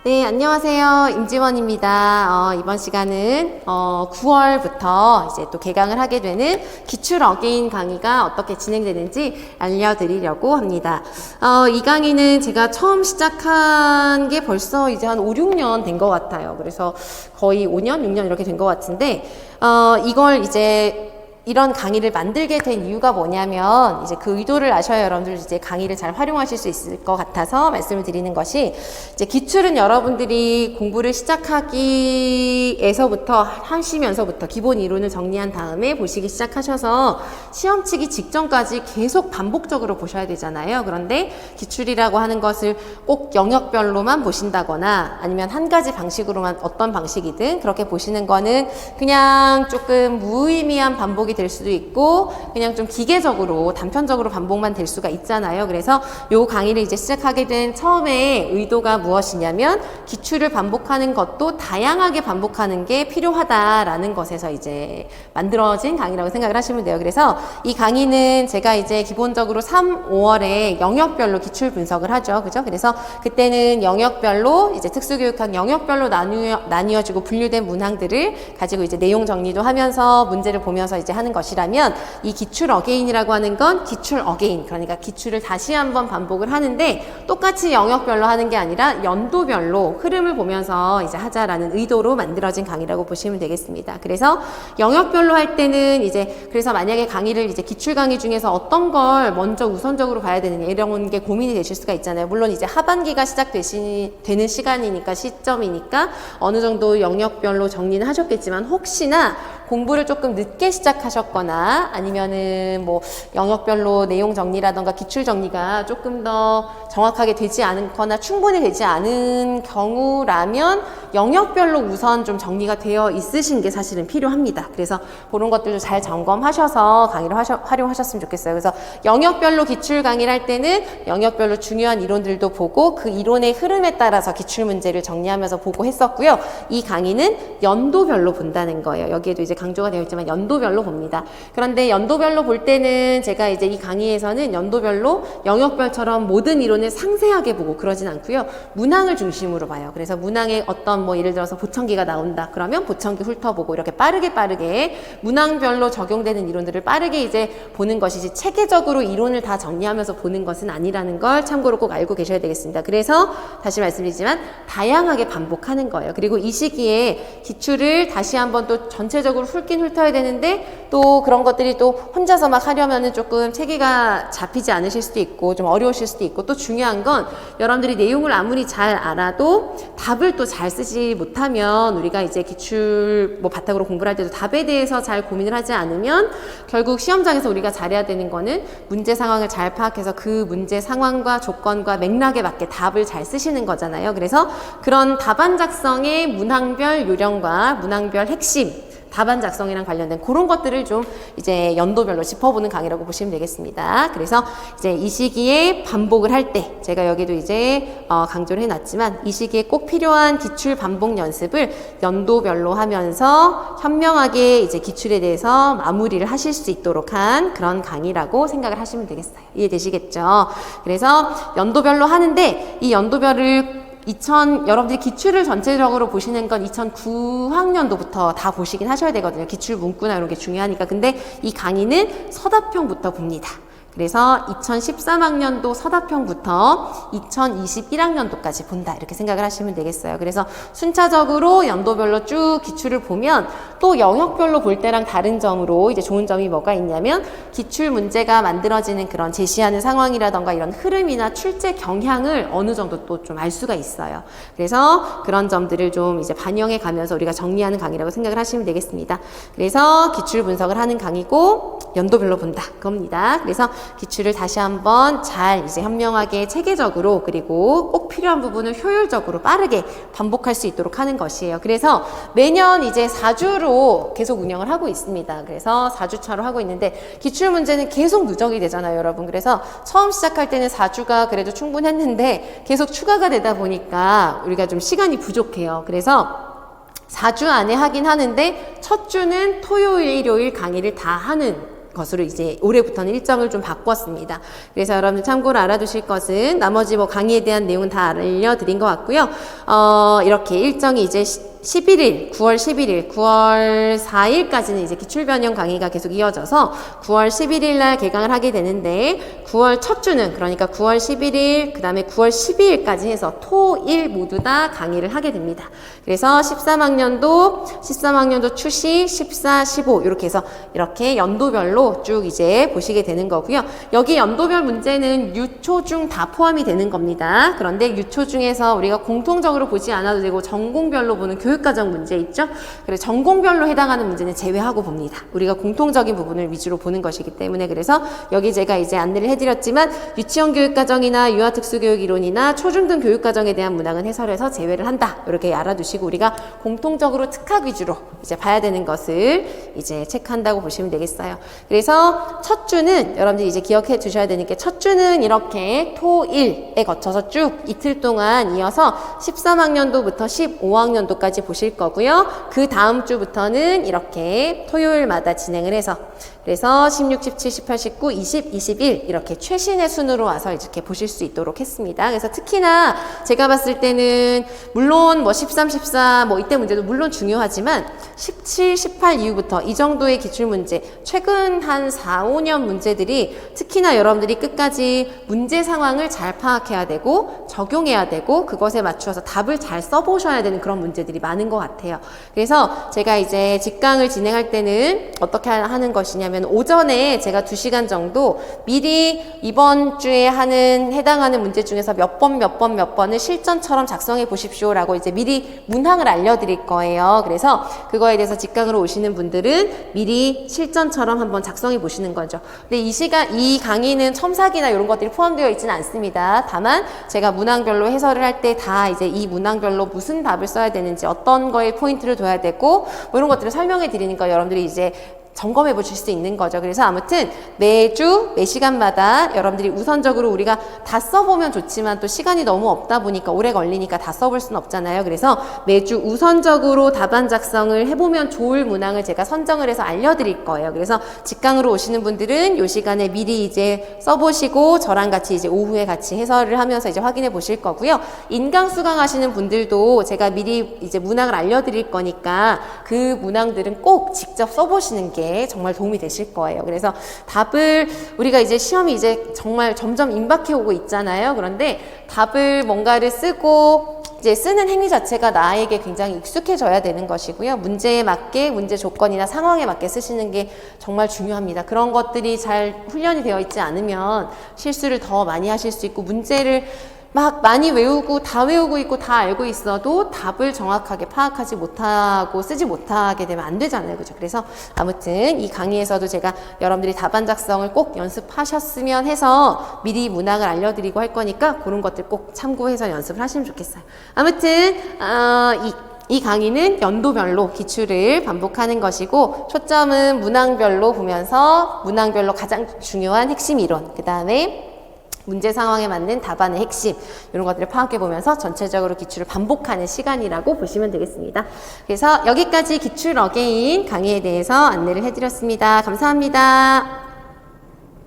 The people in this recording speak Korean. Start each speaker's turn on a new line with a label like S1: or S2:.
S1: 네, 안녕하세요. 임지원입니다. 이번 시간은 9월부터 이제 또 개강을 하게 되는 기출 어게인 강의가 어떻게 진행되는지 알려드리려고 합니다. 이 강의는 제가 처음 시작한 게 벌써 이제 한 5, 6년 된 것 같아요. 그래서 거의 5년, 6년 이렇게 된 것 같은데, 이걸 이제 이런 강의를 만들게 된 이유가 뭐냐면 이제 그 의도를 아셔야 여러분들 이제 강의를 잘 활용하실 수 있을 것 같아서 말씀을 드리는 것이, 이제 기출은 여러분들이 공부를 시작하기에서부터 하시면서부터 기본 이론을 정리한 다음에 보시기 시작하셔서 시험 치기 직전까지 계속 반복적으로 보셔야 되잖아요. 그런데 기출이라고 하는 것을 꼭 영역별로만 보신다거나 아니면 한 가지 방식으로만, 어떤 방식이든 그렇게 보시는 거는 그냥 조금 무의미한 반복이 될 수도 있고 그냥 좀 기계적으로 단편적으로 반복만 될 수가 있잖아요. 그래서 요 강의를 이제 시작하게 된 처음에 의도가 무엇이냐면, 기출을 반복하는 것도 다양하게 반복하는 게 필요하다라는 것에서 이제 만들어진 강의라고 생각을 하시면 돼요. 그래서 이 강의는 제가 이제 기본적으로 3, 5월에 영역별로 기출 분석을 하죠. 그죠? 그래서 그때는 영역별로 이제 특수교육학 영역별로 나뉘어지고 분류된 문항들을 가지고 이제 내용 정리도 하면서 문제를 보면서 이제 하는 것이라면, 이 기출 어게인이라고 하는 건 기출 어게인, 그러니까 기출을 다시 한번 반복을 하는데 똑같이 영역별로 하는 게 아니라 연도별로 흐름을 보면서 이제 하자라는 의도로 만들어진 강의라고 보시면 되겠습니다. 그래서 영역별로 할 때는 이제, 그래서 만약에 강의를 이제 기출 강의 중에서 어떤 걸 먼저 우선적으로 봐야 되느냐 이런 게 고민이 되실 수가 있잖아요. 물론 이제 하반기가 시작되는 시간이니까, 시점이니까 어느 정도 영역별로 정리는 하셨겠지만, 혹시나 공부를 조금 늦게 시작하셨거나 아니면은 뭐 영역별로 내용 정리라던가 기출 정리가 조금 더 정확하게 되지 않거나 충분히 되지 않은 경우라면 영역별로 우선 좀 정리가 되어 있으신 게 사실은 필요합니다. 그래서 그런 것들도 잘 점검하셔서 강의를 활용하셨으면 좋겠어요. 그래서 영역별로 기출 강의를 할 때는 영역별로 중요한 이론들도 보고 그 이론의 흐름에 따라서 기출 문제를 정리하면서 보고 했었고요. 이 강의는 연도별로 본다는 거예요. 여기에도 이제 강조가 되어 있지만 연도별로 봅니다. 그런데 연도별로 볼 때는 제가 이제 이 강의에서는 연도별로 영역별처럼 모든 이론을 상세하게 보고 그러진 않고요. 문항을 중심으로 봐요. 그래서 문항에 어떤 뭐 예를 들어서 보청기가 나온다 그러면 보청기 훑어보고 이렇게 빠르게 문항별로 적용되는 이론들을 빠르게 이제 보는 것이지, 체계적으로 이론을 다 정리하면서 보는 것은 아니라는 걸 참고로 꼭 알고 계셔야 되겠습니다. 그래서 다시 말씀드리지만 다양하게 반복하는 거예요. 그리고 이 시기에 기출을 다시 한번 또 전체적으로 훑긴 훑어야 되는데, 또 그런 것들이 또 혼자서 막 하려면은 조금 체계가 잡히지 않으실 수도 있고 좀 어려우실 수도 있고, 또 중요한 건 여러분들이 내용을 아무리 잘 알아도 답을 또 잘 쓰지 못하면, 우리가 이제 기출 뭐 바탕으로 공부를 할 때도 답에 대해서 잘 고민을 하지 않으면 결국 시험장에서 우리가 잘해야 되는 거는 문제 상황을 잘 파악해서 그 문제 상황과 조건과 맥락에 맞게 답을 잘 쓰시는 거잖아요. 그래서 그런 답안 작성의 문항별 요령과 문항별 핵심, 답안 작성이랑 관련된 그런 것들을 좀 이제 연도별로 짚어보는 강의라고 보시면 되겠습니다. 그래서 이제 이 시기에 반복을 할 때, 제가 여기도 이제 강조를 해놨지만, 이 시기에 꼭 필요한 기출 반복 연습을 연도별로 하면서 현명하게 이제 기출에 대해서 마무리를 하실 수 있도록 한 그런 강의라고 생각을 하시면 되겠어요. 이해되시겠죠? 그래서 연도별로 하는데, 이 연도별을 여러분들이 기출을 전체적으로 보시는 건 2009학년도부터 다 보시긴 하셔야 되거든요. 기출 문구나 이런 게 중요하니까. 근데 이 강의는 서답형부터 봅니다. 그래서 2013학년도 서답형부터 2021학년도까지 본다, 이렇게 생각을 하시면 되겠어요. 그래서 순차적으로 연도별로 쭉 기출을 보면, 또 영역별로 볼 때랑 다른 점으로 이제 좋은 점이 뭐가 있냐면, 기출 문제가 만들어지는 그런 제시하는 상황이라던가 이런 흐름이나 출제 경향을 어느 정도 또 좀 알 수가 있어요. 그래서 그런 점들을 좀 이제 반영해 가면서 우리가 정리하는 강의라고 생각을 하시면 되겠습니다. 그래서 기출 분석을 하는 강의고 연도별로 본다, 그겁니다. 그래서 기출을 다시 한번 잘 이제 현명하게 체계적으로, 그리고 꼭 필요한 부분을 효율적으로 빠르게 반복할 수 있도록 하는 것이에요. 그래서 매년 이제 4주로 계속 운영을 하고 있습니다. 그래서 4주차로 하고 있는데, 기출 문제는 계속 누적이 되잖아요, 여러분. 그래서 처음 시작할 때는 4주가 그래도 충분했는데 계속 추가가 되다 보니까 우리가 좀 시간이 부족해요. 그래서 4주 안에 하긴 하는데, 첫 주는 토요일, 일요일 강의를 다 하는 것으로 이제 올해부터는 일정을 좀 바꿨습니다. 그래서 여러분들 참고로 알아두실 것은 나머지 뭐 강의에 대한 내용은 다 알려드린 것 같고요. 이렇게 일정이 이제 11일, 9월 11일, 9월 4일까지는 이제 기출변형 강의가 계속 이어져서 9월 11일 날 개강을 하게 되는데 9월 첫 주는 그러니까 9월 11일, 그 다음에 9월 12일까지 해서 토, 일 모두 다 강의를 하게 됩니다. 그래서 13학년도 추시, 14, 15 이렇게 해서 이렇게 연도별로 쭉 이제 보시게 되는 거고요. 여기 연도별 문제는 유초중 다 포함이 되는 겁니다. 그런데 유초 중에서 우리가 공통적으로 보지 않아도 되고 전공별로 보는 교육과정 문제 있죠? 그래서 전공별로 해당하는 문제는 제외하고 봅니다. 우리가 공통적인 부분을 위주로 보는 것이기 때문에 그래서 여기 제가 이제 안내를 해드렸지만 유치원 교육과정이나 유아특수교육이론이나 초중등 교육과정에 대한 문항은 해설해서 제외를 한다. 이렇게 알아두시고 우리가 공통적으로 특학 위주로 이제 봐야 되는 것을 이제 체크한다고 보시면 되겠어요. 그래서 첫 주는 여러분들이 이제 기억해 두셔야 되니까 첫 주는 이렇게 토, 일에 거쳐서 쭉 이틀 동안 이어서 13학년도부터 15학년도까지 보실 거고요. 그 다음 주부터는 이렇게 토요일마다 진행을 해서 그래서 16, 17, 18, 19, 20, 21 이렇게 최신의 순으로 와서 이렇게 보실 수 있도록 했습니다. 그래서 특히나 제가 봤을 때는 물론 뭐 13, 14 뭐 이때 문제도 물론 중요하지만 17, 18 이후부터 이 정도의 기출문제 최근 한 4, 5년 문제들이 특히나 여러분들이 끝까지 문제 상황을 잘 파악해야 되고 적용해야 되고 그것에 맞추어서 답을 잘 써보셔야 되는 그런 문제들이 많은 것 같아요. 그래서 제가 이제 직강을 진행할 때는 어떻게 하는 것이냐면 오전에 제가 2시간 정도 미리 이번 주에 하는 해당하는 문제 중에서 몇 번을 실전처럼 작성해 보십시오라고 이제 미리 문항을 알려드릴 거예요. 그래서 그거에 대해서 직강으로 오시는 분들은 미리 실전처럼 한번 작성해 보시는 거죠. 근데 이 강의는 첨삭이나 이런 것들이 포함되어 있지는 않습니다. 다만 제가 문항별로 해설을 할 때 다 이제 이 문항별로 무슨 답을 써야 되는지 어떤 거에 포인트를 둬야 되고 뭐 이런 것들을 설명해 드리니까 여러분들이 이제 점검해 보실 수 있는 거죠. 그래서 아무튼 매주 매 시간마다 여러분들이 우선적으로 우리가 다 써보면 좋지만 또 시간이 너무 없다 보니까 오래 걸리니까 다 써볼 수는 없잖아요. 그래서 매주 우선적으로 답안 작성을 해보면 좋을 문항을 제가 선정을 해서 알려드릴 거예요. 그래서 직강으로 오시는 분들은 이 시간에 미리 이제 써보시고 저랑 같이 이제 오후에 같이 해설을 하면서 이제 확인해 보실 거고요. 인강 수강 하시는 분들도 제가 미리 이제 문항을 알려드릴 거니까 그 문항들은 꼭 직접 써보시는 게 정말 도움이 되실 거예요. 그래서 답을 우리가 이제 시험이 이제 정말 점점 임박해 오고 있잖아요. 그런데 답을 뭔가를 쓰고 이제 쓰는 행위 자체가 나에게 굉장히 익숙해져야 되는 것이고요. 문제에 맞게 문제 조건이나 상황에 맞게 쓰시는 게 정말 중요합니다. 그런 것들이 잘 훈련이 되어 있지 않으면 실수를 더 많이 하실 수 있고 문제를 막 많이 외우고 다 외우고 있고 다 알고 있어도 답을 정확하게 파악하지 못하고 쓰지 못하게 되면 안 되잖아요. 그죠? 그래서 아무튼 이 강의에서도 제가 여러분들이 답안 작성을 꼭 연습하셨으면 해서 미리 문항을 알려드리고 할 거니까 그런 것들 꼭 참고해서 연습을 하시면 좋겠어요. 아무튼 이 강의는 연도별로 기출을 반복하는 것이고 초점은 문항별로 보면서 문항별로 가장 중요한 핵심 이론 그 다음에 문제 상황에 맞는 답안의 핵심 이런 것들을 파악해 보면서 전체적으로 기출을 반복하는 시간이라고 보시면 되겠습니다. 그래서 여기까지 기출 어게인 강의에 대해서 안내를 해드렸습니다. 감사합니다.